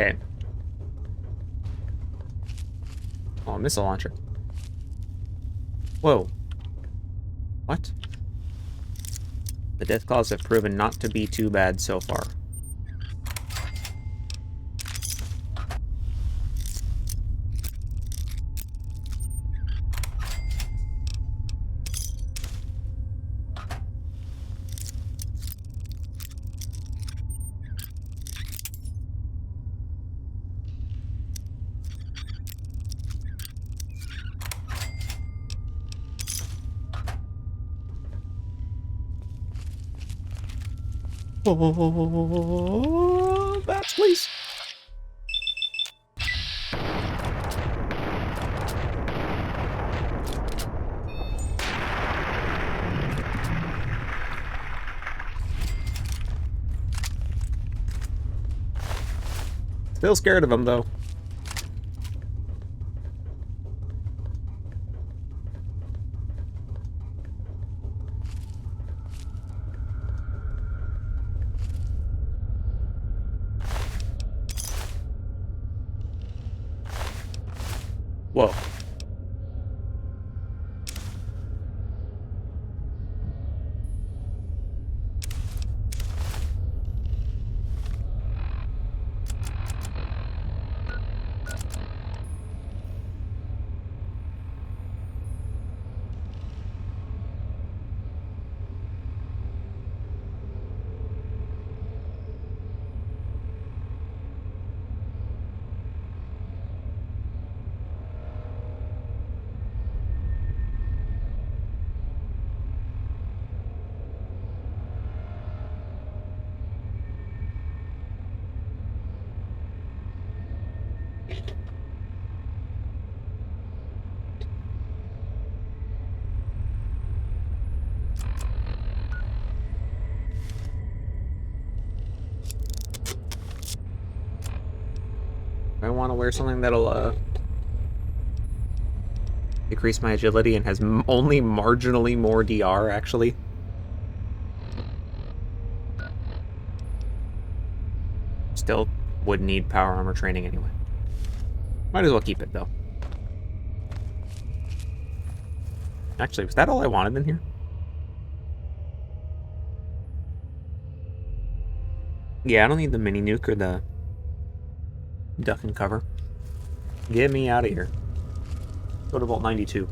Okay. Oh, a missile launcher. Whoa. What? The death claws have proven not to be too bad so far. Oh, bats, please. Still scared of him, though. Whoa. I want to wear something that'll decrease my agility and has only marginally more DR, actually. Still would need power armor training anyway. Might as well keep it, though. Actually, was that all I wanted in here? Yeah, I don't need the mini nuke or the duck and cover. Get me out of here. Go to Vault 92.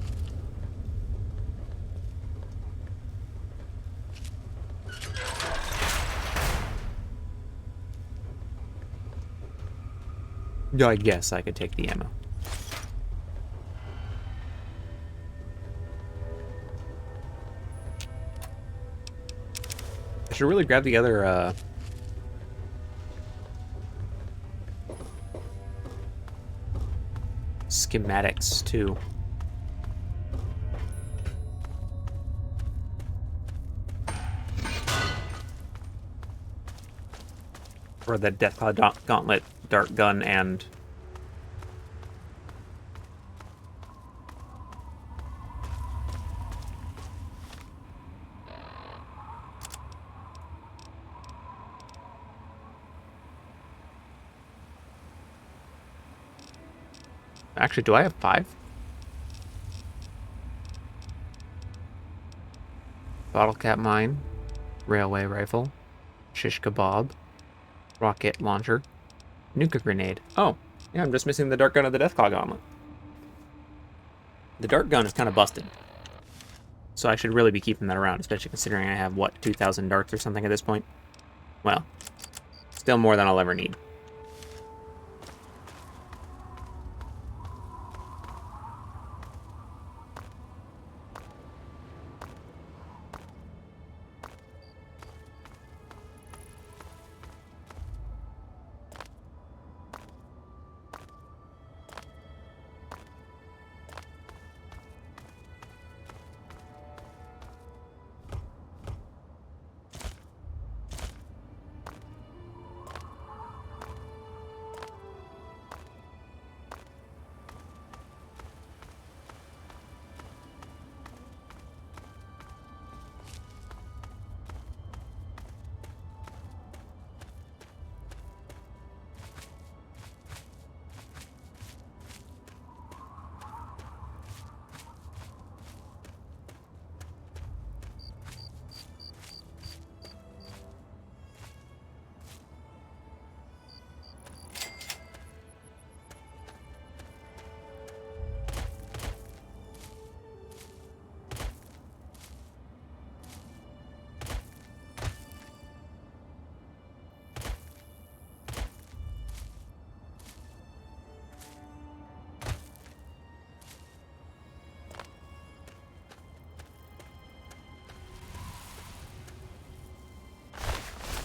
I guess I could take the ammo. I should really grab the other, schematics, too. Or the Deathclaw Gauntlet, Dart Gun, and... Actually, do I have 5? Bottle cap mine, railway rifle, shish kebab, rocket launcher, nuka grenade. Oh, yeah, I'm just missing the dart gun of the Deathclaw Gauntlet. The dart gun is kind of busted. So I should really be keeping that around, especially considering I have, what, 2,000 darts or something at this point? Well, still more than I'll ever need.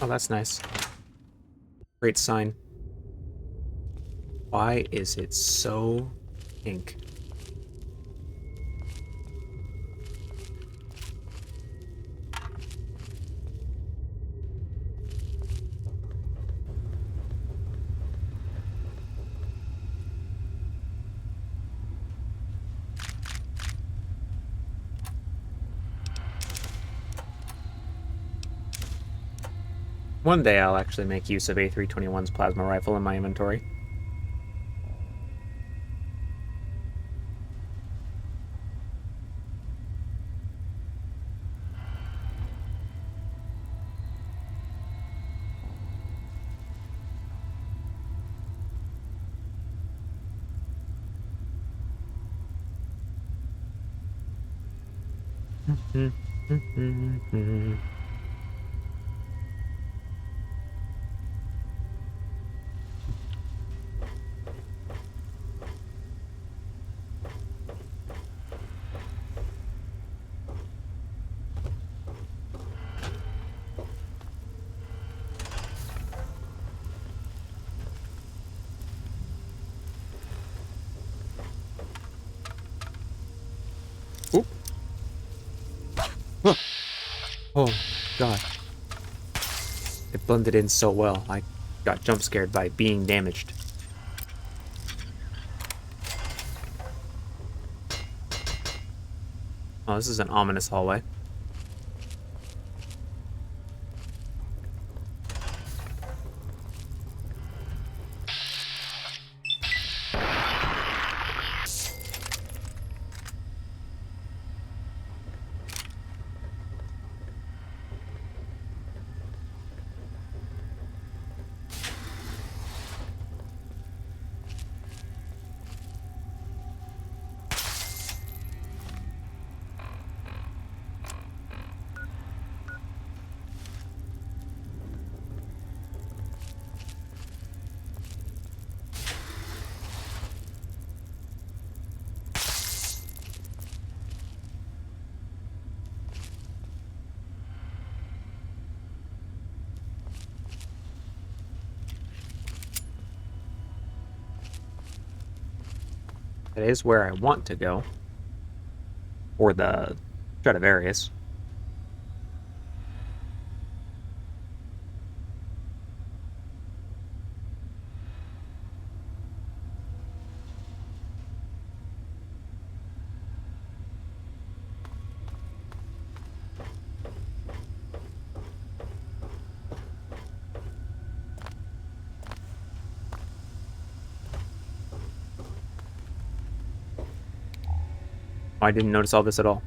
Oh, that's nice. Great sign. Why is it so pink? One day I'll actually make use of A321's plasma rifle in my inventory. Oop. Huh. Oh, God. It blended in so well. I got jump scared by being damaged. Oh, this is an ominous hallway. That is where I want to go. Or the Stradivarius. I didn't notice all this at all.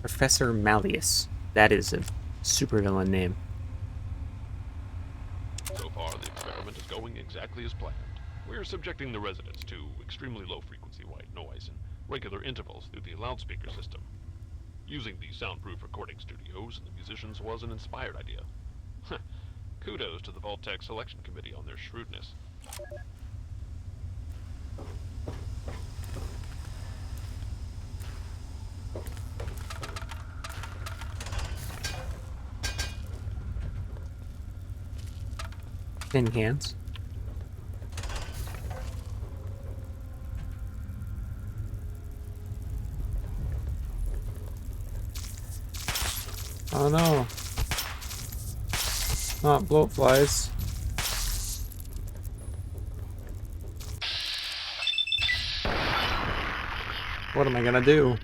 Professor Malleus. That is a supervillain name. So far, the experiment is going exactly as planned. We're subjecting the residents to extremely low-frequency white noise in regular intervals through the loudspeaker system. Using the soundproof recording studios and the musicians was an inspired idea. Kudos to the Vault-Tec selection committee on their shrewdness. Tin cans. Oh no. Not bloatflies. What am I gonna do?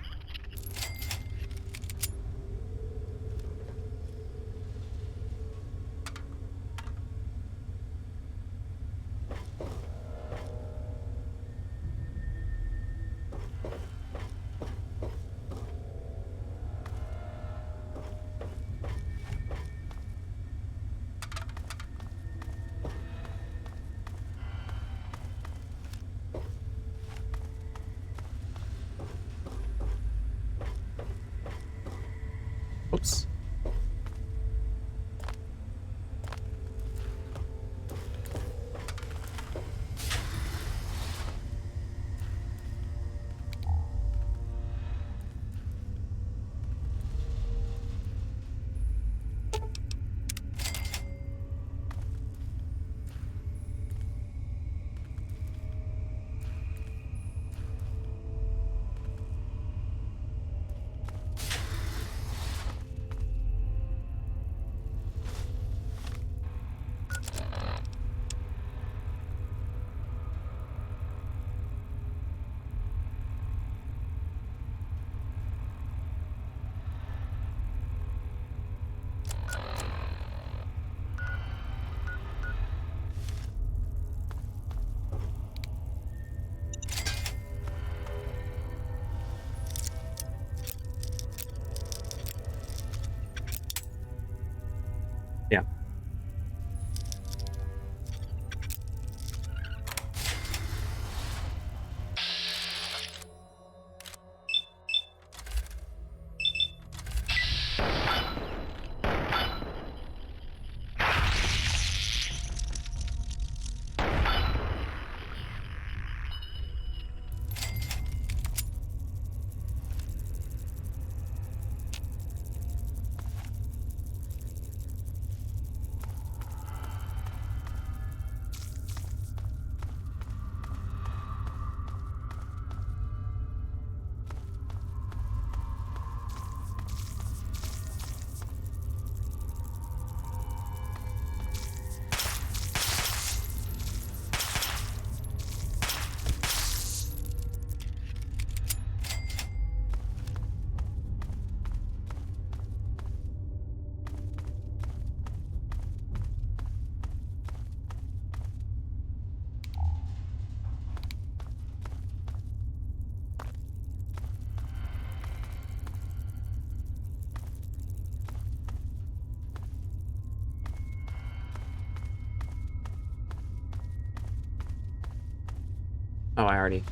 Oh, I already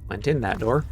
went in that door.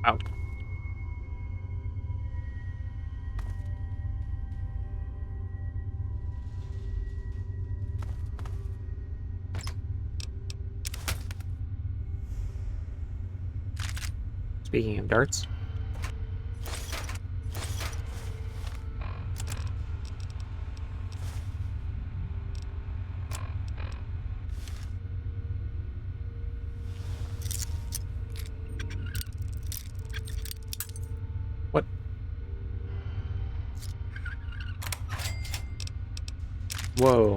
Out. Speaking of darts. What? Whoa.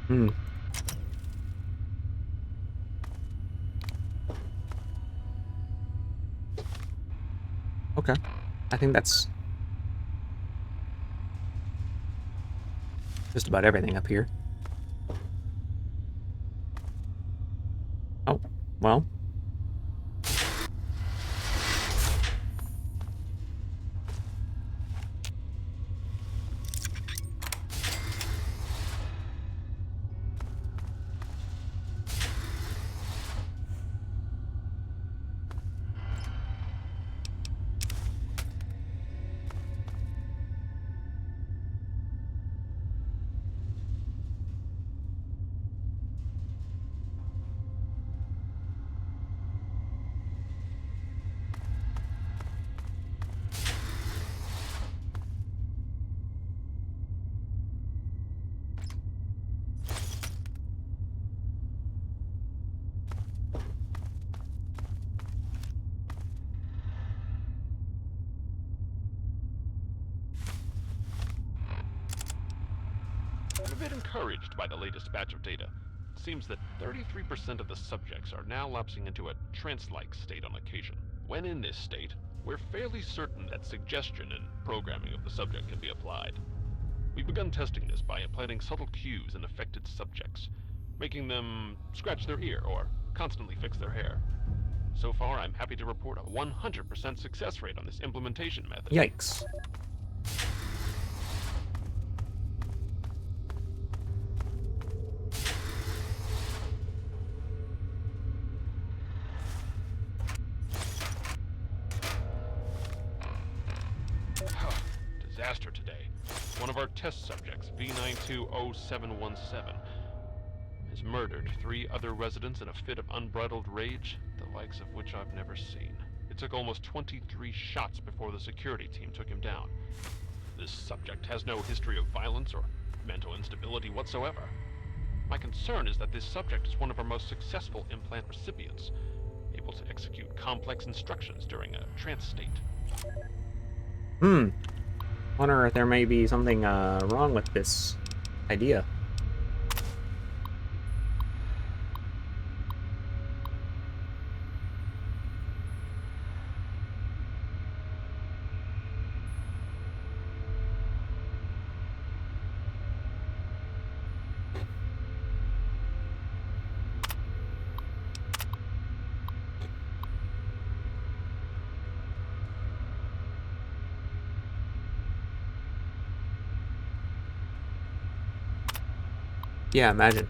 Hmm. Okay. I think that's just about everything up here. Oh, well. I'm a bit encouraged by the latest batch of data. It seems that 33% of the subjects are now lapsing into a trance-like state on occasion. When in this state, we're fairly certain that suggestion and programming of the subject can be applied. We've begun testing this by implanting subtle cues in affected subjects, making them scratch their ear or constantly fix their hair. So far, I'm happy to report a 100% success rate on this implementation method. Yikes. Disaster today. One of our test subjects, V920717, has murdered 3 other residents in a fit of unbridled rage, the likes of which I've never seen. It took almost 23 shots before the security team took him down. This subject has no history of violence or mental instability whatsoever. My concern is that this subject is one of our most successful implant recipients, able to execute complex instructions during a trance state. Wonder if there may be something wrong with this idea. Yeah, imagine.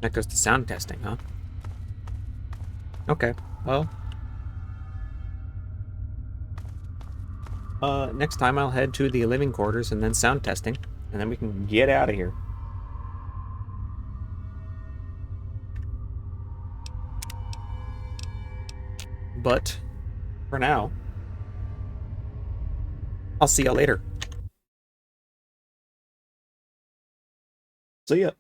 That goes to sound testing, huh? Okay, well. Next time I'll head to the living quarters and then sound testing, and then we can get out of here. But, for now, I'll see y'all later. See ya.